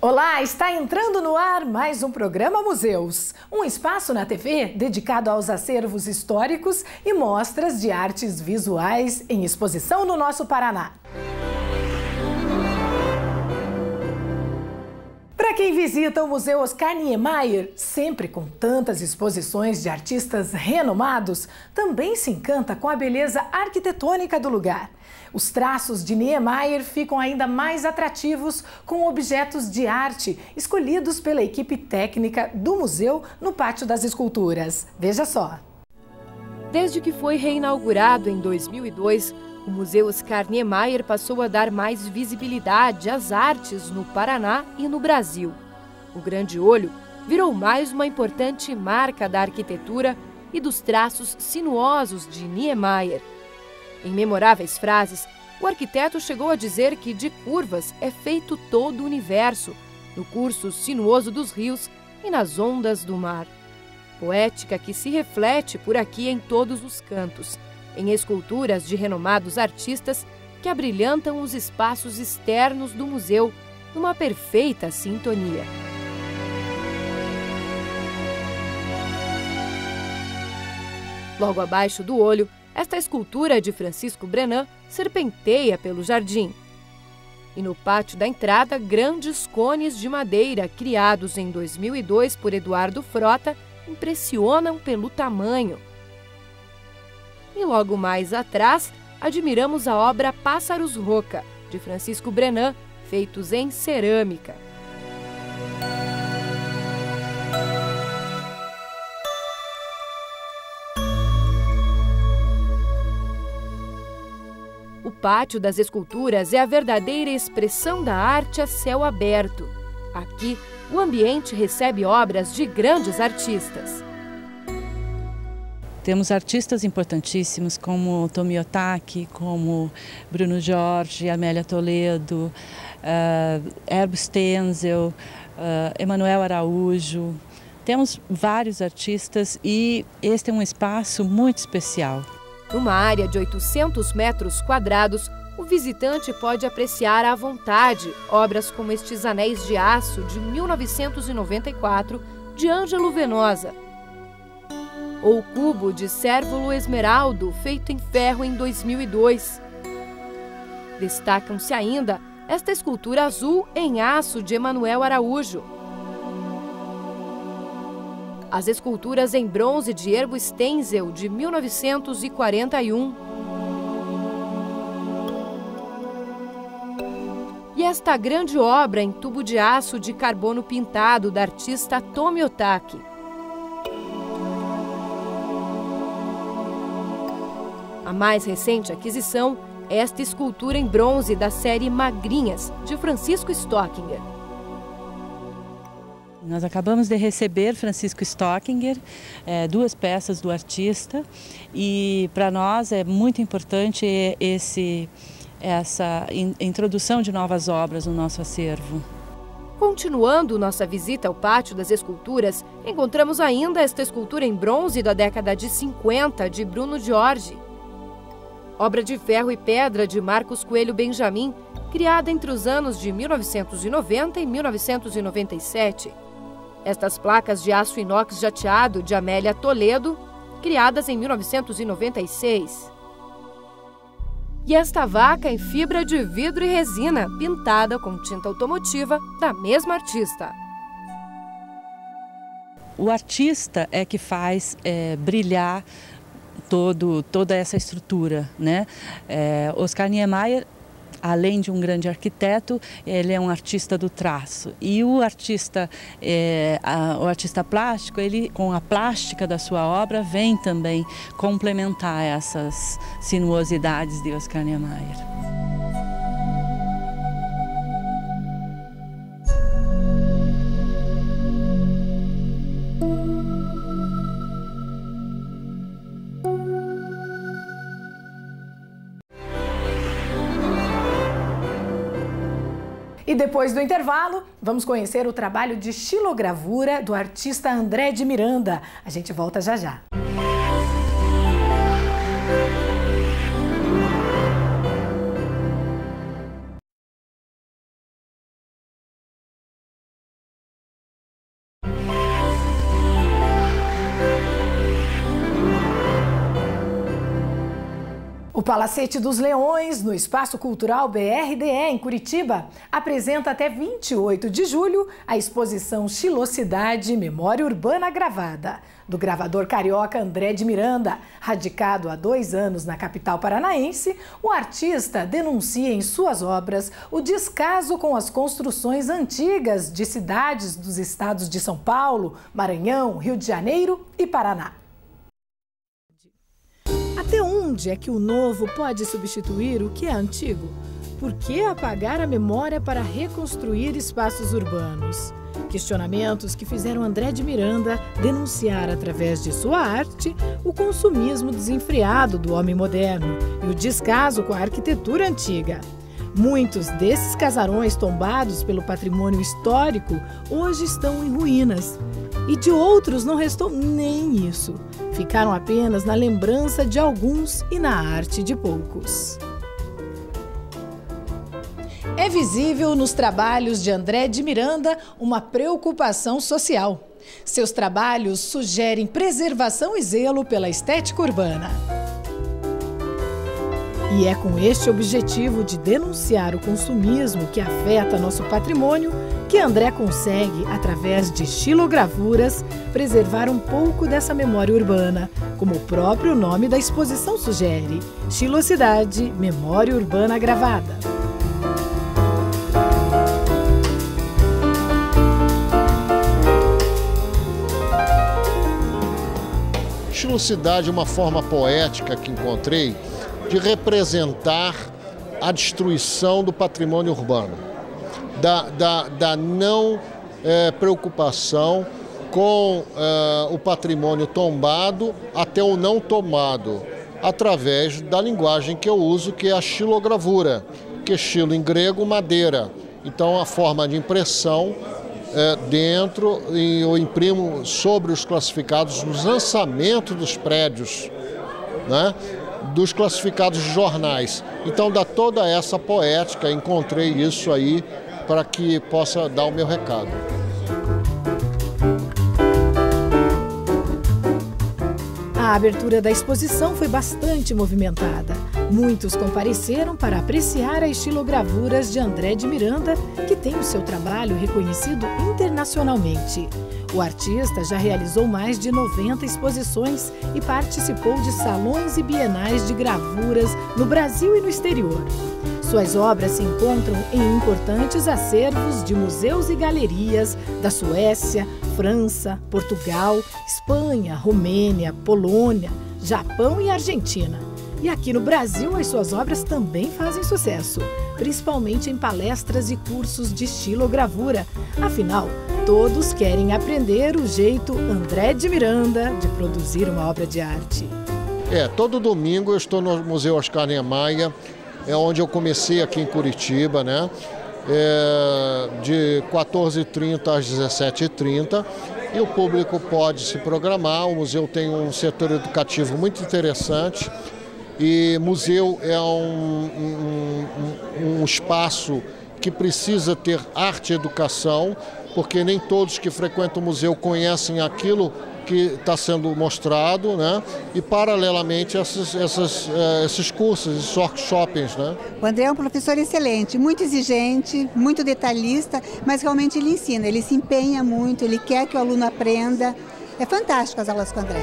Olá, está entrando no ar mais um programa Museus, um espaço na TV dedicado aos acervos históricos e mostras de artes visuais em exposição no nosso Paraná. Para quem visita o Museu Oscar Niemeyer, sempre com tantas exposições de artistas renomados, também se encanta com a beleza arquitetônica do lugar. Os traços de Niemeyer ficam ainda mais atrativos com objetos de arte escolhidos pela equipe técnica do museu no Pátio das Esculturas. Veja só. Desde que foi reinaugurado em 2002, o Museu Oscar Niemeyer passou a dar mais visibilidade às artes no Paraná e no Brasil. O Grande Olho virou mais uma importante marca da arquitetura e dos traços sinuosos de Niemeyer. Em memoráveis frases, o arquiteto chegou a dizer que de curvas é feito todo o universo, no curso sinuoso dos rios e nas ondas do mar. Poética que se reflete por aqui em todos os cantos, em esculturas de renomados artistas que abrilhantam os espaços externos do museu numa perfeita sintonia. Logo abaixo do olho, esta escultura de Francisco Brenan serpenteia pelo jardim. E no pátio da entrada, grandes cones de madeira criados em 2002 por Eduardo Frota impressionam pelo tamanho. E logo mais atrás, admiramos a obra Pássaros Roca, de Francisco Brenan, feitos em cerâmica. O Pátio das Esculturas é a verdadeira expressão da arte a céu aberto. Aqui, o ambiente recebe obras de grandes artistas. Temos artistas importantíssimos como Tomio Otaki, como Bruno Jorge, Amélia Toledo, Herbo Stenzel, Emanuel Araújo. Temos vários artistas e este é um espaço muito especial. Numa área de 800 metros quadrados, o visitante pode apreciar à vontade obras como estes anéis de aço de 1994, de Ângelo Venosa, ou o cubo de Cérvulo Esmeraldo, feito em ferro em 2002. Destacam-se ainda esta escultura azul em aço de Emanuel Araújo, as esculturas em bronze de Herbo Stenzel, de 1941. E esta grande obra em tubo de aço de carbono pintado da artista Tomio Otaki. A mais recente aquisição é esta escultura em bronze da série Magrinhas, de Francisco Stockinger. Nós acabamos de receber Francisco Stockinger, duas peças do artista, e para nós é muito importante essa introdução de novas obras no nosso acervo. Continuando nossa visita ao Pátio das Esculturas, encontramos ainda esta escultura em bronze da década de 50 de Bruno Jorge. Obra de ferro e pedra de Marcos Coelho Benjamin, criada entre os anos de 1990 e 1997. Estas placas de aço inox jateado de Amélia Toledo, criadas em 1996. E esta vaca em fibra de vidro e resina, pintada com tinta automotiva da mesma artista. O artista é que faz brilhar toda essa estrutura, né? Oscar Niemeyer, além de um grande arquiteto, ele é um artista do traço. E o artista plástico, ele, com a plástica da sua obra, vem também complementar essas sinuosidades de Oscar Niemeyer. E depois do intervalo, vamos conhecer o trabalho de xilogravura do artista André de Miranda. A gente volta já já. Palacete dos Leões, no Espaço Cultural BRDE, em Curitiba, apresenta até 28 de julho a exposição Xilosidade, Memória Urbana Gravada, do gravador carioca André de Miranda. Radicado há 2 anos na capital paranaense, o artista denuncia em suas obras o descaso com as construções antigas de cidades dos estados de São Paulo, Maranhão, Rio de Janeiro e Paraná. Até onde é que o novo pode substituir o que é antigo? Por que apagar a memória para reconstruir espaços urbanos? Questionamentos que fizeram André de Miranda denunciar através de sua arte o consumismo desenfreado do homem moderno e o descaso com a arquitetura antiga. Muitos desses casarões tombados pelo patrimônio histórico hoje estão em ruínas. E de outros não restou nem isso. Ficaram apenas na lembrança de alguns e na arte de poucos. É visível nos trabalhos de André de Miranda uma preocupação social. Seus trabalhos sugerem preservação e zelo pela estética urbana. E é com este objetivo de denunciar o consumismo que afeta nosso patrimônio que André consegue, através de xilogravuras, preservar um pouco dessa memória urbana, como o próprio nome da exposição sugere: Xilosidade, Memória Urbana Gravada. Xilosidade é uma forma poética que encontrei de representar a destruição do patrimônio urbano, da não preocupação com o patrimônio tombado até o não tomado, através da linguagem que eu uso, que é a xilogravura, que é xilo em grego, madeira. Então, a forma de impressão dentro, e eu imprimo sobre os classificados nos lançamentos dos prédios, né? Dos classificados de jornais. Então dá toda essa poética, encontrei isso aí para que possa dar o meu recado. A abertura da exposição foi bastante movimentada. Muitos compareceram para apreciar as xilogravuras de André de Miranda, que tem o seu trabalho reconhecido internacionalmente. O artista já realizou mais de 90 exposições e participou de salões e bienais de gravuras no Brasil e no exterior. Suas obras se encontram em importantes acervos de museus e galerias da Suécia, França, Portugal, Espanha, Romênia, Polônia, Japão e Argentina. E aqui no Brasil, as suas obras também fazem sucesso, principalmente em palestras e cursos de xilogravura. Afinal, todos querem aprender o jeito André de Miranda de produzir uma obra de arte. Todo domingo eu estou no Museu Oscar Niemeyer, é onde eu comecei aqui em Curitiba, né? De 14h30 às 17h30, e o público pode se programar. O museu tem um setor educativo muito interessante, e museu é um espaço que precisa ter arte e educação, porque nem todos que frequentam o museu conhecem aquilo que está sendo mostrado, né? E paralelamente esses cursos, esses workshops, né? O André é um professor excelente, muito exigente, muito detalhista, mas realmente ele ensina, ele se empenha muito, ele quer que o aluno aprenda. É fantástico as aulas com o André.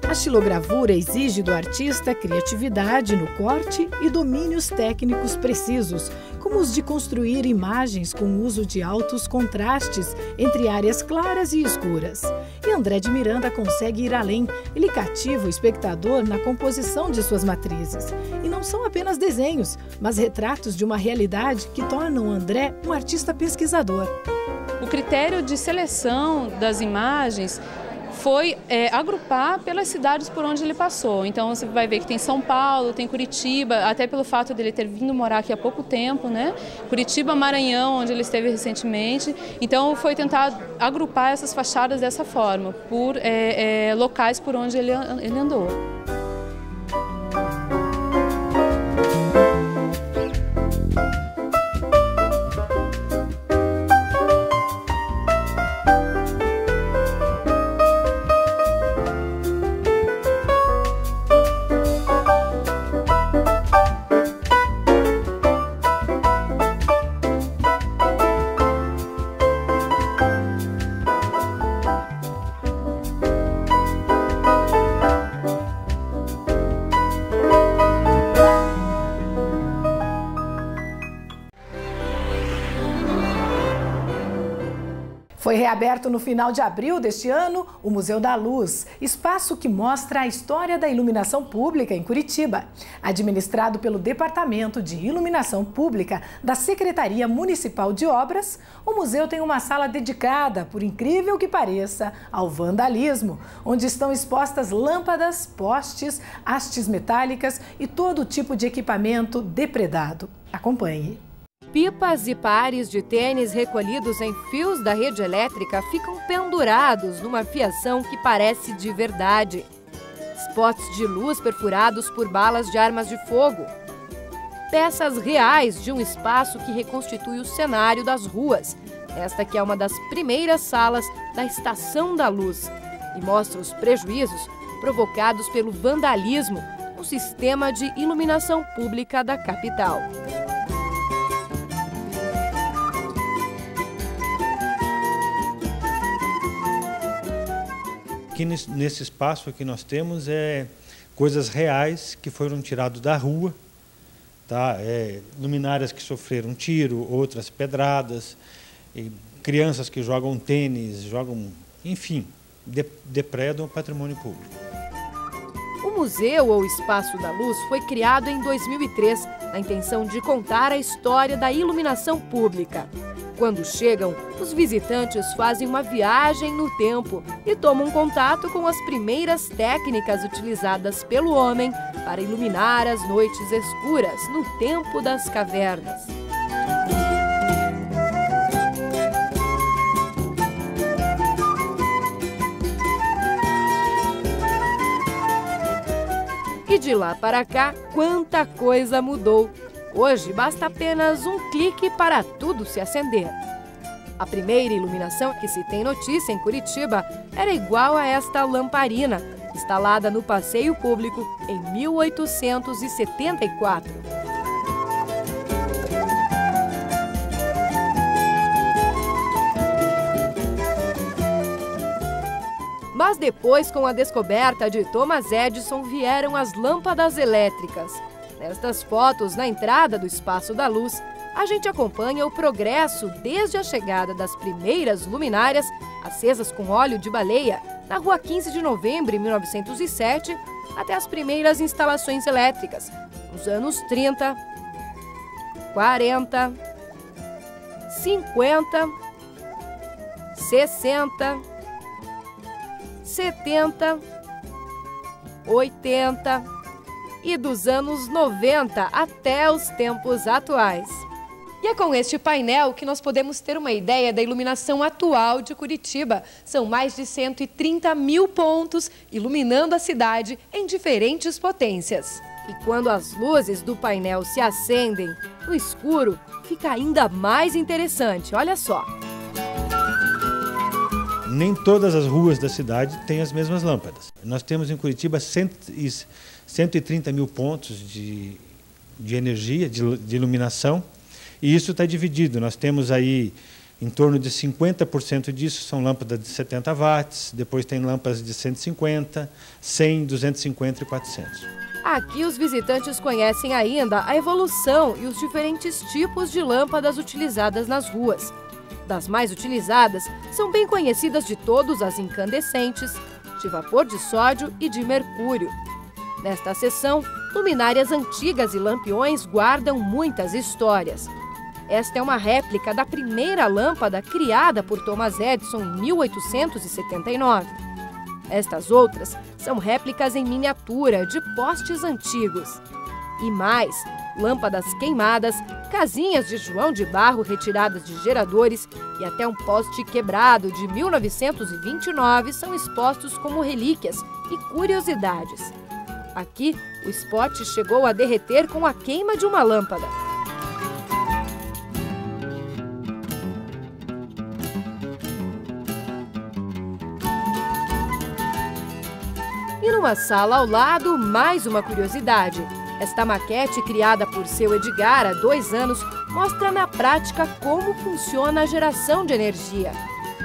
A xilogravura exige do artista criatividade no corte e domínios técnicos precisos, como os de construir imagens com o uso de altos contrastes entre áreas claras e escuras. E André de Miranda consegue ir além. Ele cativa o espectador na composição de suas matrizes. E não são apenas desenhos, mas retratos de uma realidade que tornam André um artista pesquisador. O critério de seleção das imagens foi agrupar pelas cidades por onde ele passou. Então você vai ver que tem São Paulo, tem Curitiba, até pelo fato dele ter vindo morar aqui há pouco tempo, né? Curitiba, Maranhão, onde ele esteve recentemente. Então foi tentar agrupar essas fachadas dessa forma, por locais por onde ele andou. Foi reaberto no final de abril deste ano o Museu da Luz, espaço que mostra a história da iluminação pública em Curitiba. Administrado pelo Departamento de Iluminação Pública da Secretaria Municipal de Obras, o museu tem uma sala dedicada, por incrível que pareça, ao vandalismo, onde estão expostas lâmpadas, postes, hastes metálicas e todo tipo de equipamento depredado. Acompanhe. Pipas e pares de tênis recolhidos em fios da rede elétrica ficam pendurados numa fiação que parece de verdade. Spots de luz perfurados por balas de armas de fogo. Peças reais de um espaço que reconstitui o cenário das ruas. Esta que é uma das primeiras salas da Estação da Luz e mostra os prejuízos provocados pelo vandalismo no sistema de iluminação pública da capital. Aqui nesse espaço que nós temos coisas reais que foram tiradas da rua, tá? Luminárias que sofreram tiro, outras pedradas, crianças que jogam tênis, enfim, depredam o patrimônio público. O Museu ou Espaço da Luz foi criado em 2003, na intenção de contar a história da iluminação pública. Quando chegam, os visitantes fazem uma viagem no tempo e tomam contato com as primeiras técnicas utilizadas pelo homem para iluminar as noites escuras no tempo das cavernas. E de lá para cá, quanta coisa mudou! Hoje, basta apenas um clique para tudo se acender. A primeira iluminação que se tem notícia em Curitiba era igual a esta lamparina, instalada no passeio público em 1874. Mas depois, com a descoberta de Thomas Edison, vieram as lâmpadas elétricas. Nestas fotos, na entrada do Espaço da Luz, a gente acompanha o progresso desde a chegada das primeiras luminárias, acesas com óleo de baleia, na Rua 15 de Novembro, em 1907, até as primeiras instalações elétricas, nos anos 30, 40, 50, 60, 70, 80... e dos anos 90 até os tempos atuais. E é com este painel que nós podemos ter uma ideia da iluminação atual de Curitiba. São mais de 130 mil pontos iluminando a cidade em diferentes potências. E quando as luzes do painel se acendem, no escuro fica ainda mais interessante. Olha só! Nem todas as ruas da cidade têm as mesmas lâmpadas. Nós temos em Curitiba 130 mil pontos de energia, de iluminação, e isso está dividido. Nós temos aí em torno de 50% disso são lâmpadas de 70 watts, depois tem lâmpadas de 150, 100, 250 e 400. Aqui os visitantes conhecem ainda a evolução e os diferentes tipos de lâmpadas utilizadas nas ruas. Das mais utilizadas, são bem conhecidas de todos as incandescentes, de vapor de sódio e de mercúrio. Nesta seção, luminárias antigas e lampiões guardam muitas histórias. Esta é uma réplica da primeira lâmpada criada por Thomas Edison em 1879. Estas outras são réplicas em miniatura de postes antigos. E mais, lâmpadas queimadas, casinhas de João de Barro retiradas de geradores e até um poste quebrado de 1929 são expostos como relíquias e curiosidades. Aqui, o spot chegou a derreter com a queima de uma lâmpada. E numa sala ao lado, mais uma curiosidade. Esta maquete, criada por seu Edgar há 2 anos, mostra na prática como funciona a geração de energia.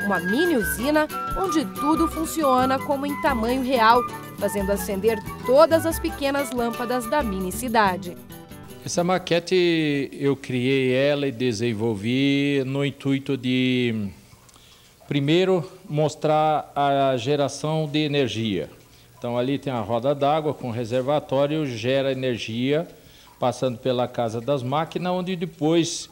Uma mini usina onde tudo funciona como em tamanho real, fazendo acender todas as pequenas lâmpadas da mini cidade. Essa maquete eu criei ela e desenvolvi no intuito de Primeiro, mostrar a geração de energia. Então, ali tem a roda d'água com reservatório, gera energia, passando pela Casa das Máquinas, onde depois